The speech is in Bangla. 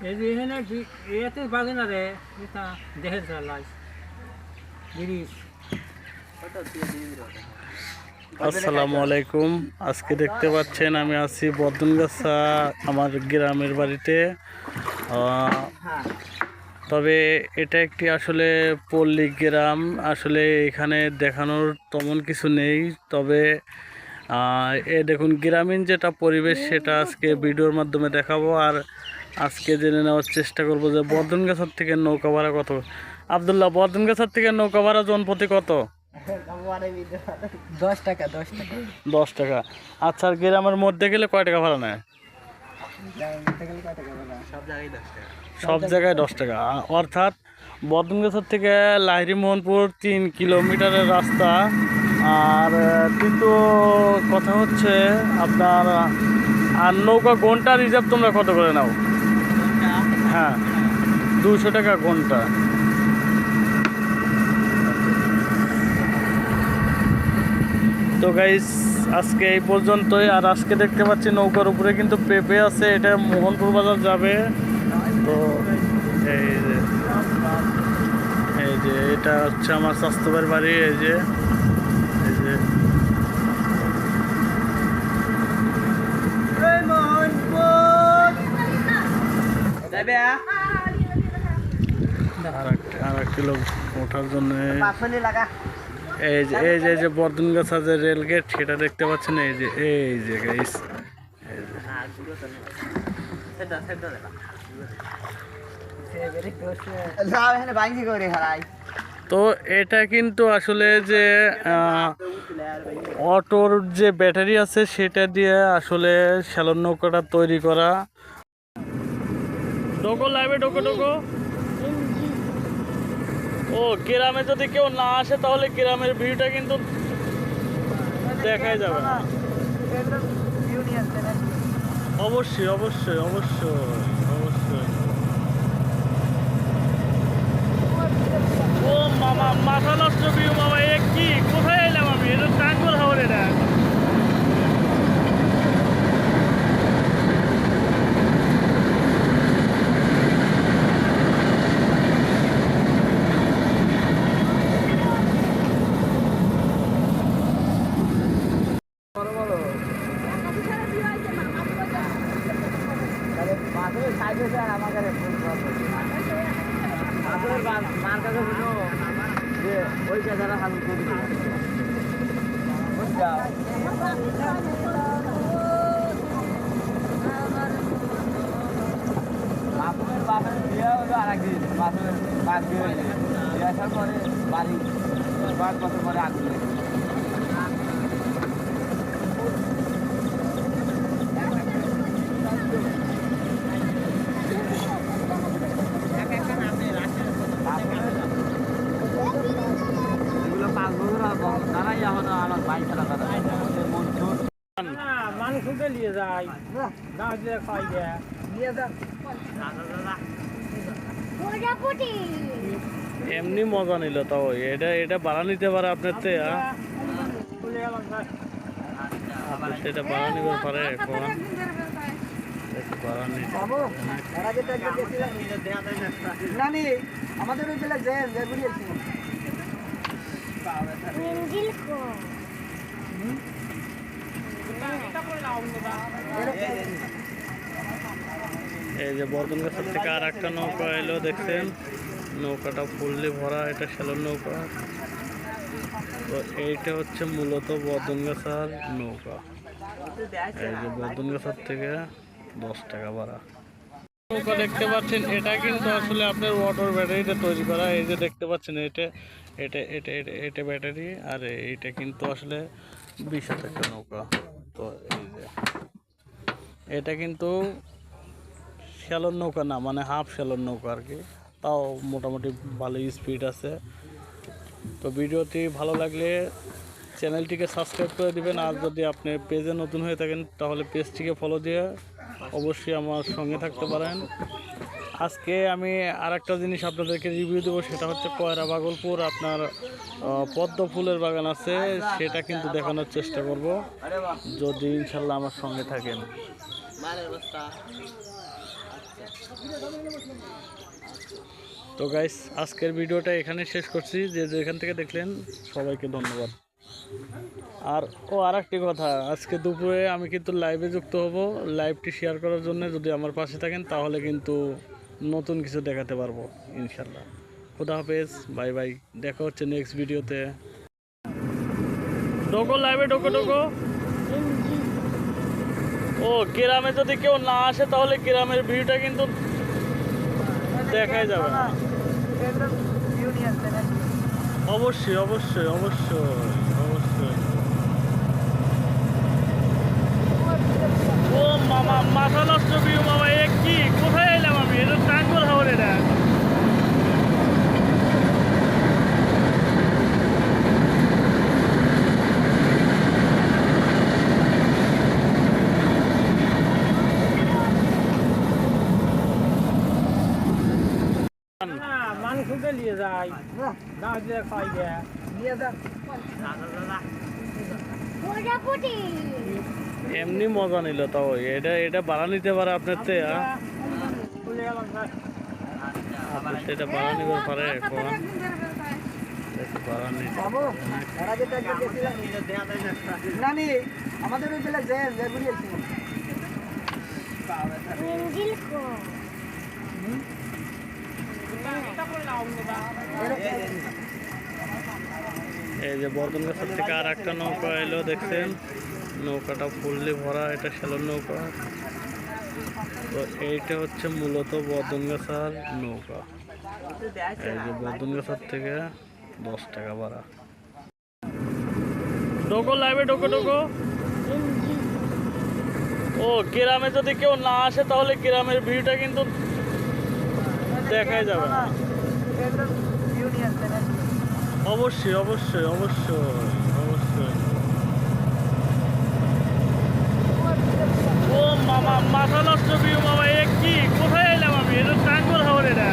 এই যে এখানে এতে বাজে না রে, এটা দেখে চালাই গিরিশ। আসসালামু আলাইকুম। আজকে দেখতে পাচ্ছেন আমি আছি বদনগাছা আমার গ্রামের বাড়িতে। তবে এটা একটি আসলে পল্লী গ্রাম। আসলে এখানে দেখানোর তেমন কিছু নেই, তবে এ দেখুন গ্রামীণ যেটা পরিবেশ সেটা আজকে ভিডিওর মাধ্যমে দেখাবো। আর আজকে জেনে নেওয়ার চেষ্টা করব যে বদনগাছার থেকে নৌকা ভাড়া কত। আবদুল্লাহ, বদনগাছার থেকে নৌকা ভাড়া জনপ্রতি কত? 10 টাকা 10 টাকা। 10 টাকা। আচ্ছা, আর গ্রামের মধ্যে গেলে কয় টাকা ভাড়া নেয়? সব জায়গায় 10 টাকা। অর্থাৎ বদনগাছার থেকে লাহিড়ী মোহনপুর 3 কিলোমিটারের রাস্তা। আর কিন্তু কথা হচ্ছে আপনার, আর নৌকা ঘন্টা রিজার্ভ তোমরা কত করে নাও? হ্যাঁ, 200 টাকা ঘন্টা। তো গাইস, আজকে এই পর্যন্তই। আর আজকে দেখতে পাচ্ছি নৌকার উপরে কিন্তু পেঁপে আছে, এটা মোহনপুর বাজার যাবে। তো এই যে এটা হচ্ছে আমার স্বাস্থ্যবার বাড়ি। এই যে আর একটি লোক ওঠার জন্য এই যে বদনগাছা যে রেল গেট সেটা দেখতে পাচ্ছেন। এই যে গাইস, তো এটা কিন্তু আসলে যে অটোর যে ব্যাটারি আছে সেটা দিয়ে আসলে শ্যালন নৌকাটা তৈরি করা। ডোকো লাইভে ডোকো। ও, গ্রামে যদি কেউ না আসে তাহলে গ্রামের ভিউটা কিন্তু দেখাই যাবে না। অবশ্যই অবশ্যই অবশ্যই অবশ্যই। ও মামা, মাথা নষ্ট ভিউ মামা। এ কি, কোথায় এলাম আমি? এটা টাঙ্গুর হাওর। এটা মানুষ উঠে নিয়ে যায়, গাছ দিয়ে খাই দেয়, নিয়ে যায়। এমনি মজা নিল। তাও এটা বাড়া নিতে পারে আপনার তে, এটা বাড়া নিতে পারে। এখন বাড়া নিতে আমাদের ওই জেলায় যে এই যে বদনগাছার থেকে আর একটা নৌকা এলো, দেখছেন নৌকাটা ফুললি ভরা। এটা শ্যালন নৌকা। তো এইটা হচ্ছে মূলত বদনগাছার নৌকা। এই যে বদনগাছার থেকে 10 টাকা ভাড়া। নৌকা দেখতে পাচ্ছেন, এটা কিন্তু আসলে আপনার ওয়াটার ব্যাটারিতে তৈরি করা। এই যে দেখতে পাচ্ছেন, এটা এটা এটা এটা এটা ব্যাটারি। আর এইটা কিন্তু আসলে 20 টাকা নৌকা। তো এই যে এটা কিন্তু শ্যালন নৌকা না, মানে হাফ শ্যালন নৌকা আর কি। তাও মোটামুটি ভালো স্পিড আছে। তো ভিডিওটি ভালো লাগলে চ্যানেলটিকে সাবস্ক্রাইব করে দিবেন। আর যদি আপনি পেজে নতুন হয়ে থাকেন তাহলে পেজটিকে ফলো দিয়ে অবশ্যই আমার সঙ্গে থাকতে পারেন। আজকে আমি আর একটা জিনিস আপনাদেরকে রিভিউ দেবো, সেটা হচ্ছে কয়রা ভাগলপুর আপনার পদ্ম ফুলের বাগান আছে, সেটা কিন্তু দেখানোর চেষ্টা করব যদি ইনশাল্লাহ আমার সঙ্গে থাকেন। তো গাইস আজকের ভিডিওটা এখানে শেষ করছি। যে যেখান থেকে দেখলেন সবাইকে ধন্যবাদ। আর একটি কথা, আজকে দুপুরে আমি কিন্তু লাইভে যুক্ত হব। লাইভটি শেয়ার করার জন্য যদি আমার পাশে থাকেন তাহলে কিন্তু নতুন কিছু দেখাতে পারবো ইনশাল্লাহ। খুদা হাফেজ, বাই বাই, দেখা হচ্ছে নেক্সট ভিডিওতে। ঢোকো লাইভে, ঢোকো ঢোকো। ও গ্রামে যদি কেউ না আসে তাহলে গ্রামের ভিউটা কিন্তু দেখাই যাবে না। অবশ্যই অবশ্যই অবশ্যই অবশ্যই। ও মামা, মাথা নষ্ট ভিউ মামা, এ কি, কোথায় এলাম আমি? এটা টাঙ্গল হাওর এটা। না মানুষ উঠে নিয়ে যায় না দিয়ে খাই গে নিয়ে যা এমনি মজা নিল তাও। এটা ভাড়া নিতে পারে আপনার তে, এটা ভাড়া নিতে পারে এখন। ভাড়া নিতে আমাদের ওই জেলা এই যে বর্ধনগাছার থেকে আর একটা নৌকা এলো দেখছেন। নৌকাটা ফুললি ভরা, এটা শ্যালোর নৌকা। তো এইটা হচ্ছে মূলত বর্ধনগাছার নৌকা। এই যে বর্ধনগাছার থেকে 10 টাকা ভাড়া। ঢোকো লাইভে, ঢোকো ঢোকো। ও গ্রামে যদি কেউ না আসে তাহলে গ্রামের ভিউটা কিন্তু দেখাই যাবে না। অবশ্যই অবশ্যই অবশ্যই অবশ্যই। ও মামা, মাথা নষ্ট ভিউ মামা, এ কি, কোথায় এলাম আমি? এটা টাঙ্গল হাওর এটা।